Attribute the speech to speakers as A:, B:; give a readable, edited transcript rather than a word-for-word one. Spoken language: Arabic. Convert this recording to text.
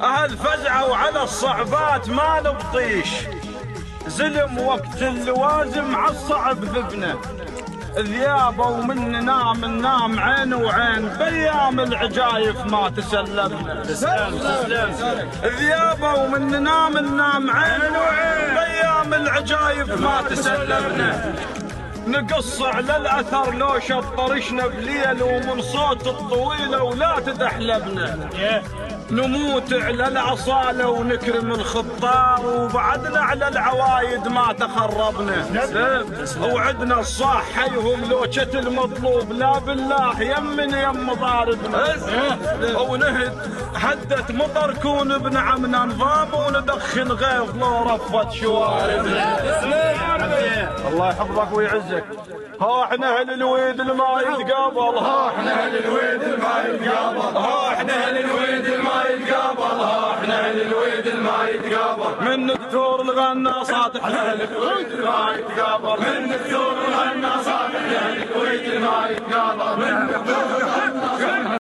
A: أهل فزعوا على الصعبات ما نبطيش، زلم وقت اللوازم عالصعب ذبنا، ذيابه ومن ننام عين وعين، بأيام العجايف ما تسلمنا. ذيابه ومن ننام عين وعين، بأيام العجايف ما تسلمنا. نقص على الأثر لو شطرشنا بليل، ومن صوت الطويلة ولا تدحلبنا. نموت على العصالة ونكرم الخطار، وبعدنا على العوايد ما تخربنا. وعدنا الصاح حيهم لو شت المطلوب، لا بالله يمن يم ضاربنا. ونهد حدة مطر كون بنعمنا نضام، وندخن غيظ لو رفت شواربنا. الله يحفظك ويعزك. ها احنا اهل الويد الما يتقابل، ها احنا اهل الويد الما يتقابل، ها احنا اهل الويد الما يتقابل، ها احنا اهل الويد الما يتقابل. من دكتور الغناصات احنا اهل الويد الما يتقابل، من دكتور الغناصات احنا اهل الويد الما يتقابل، من دكتور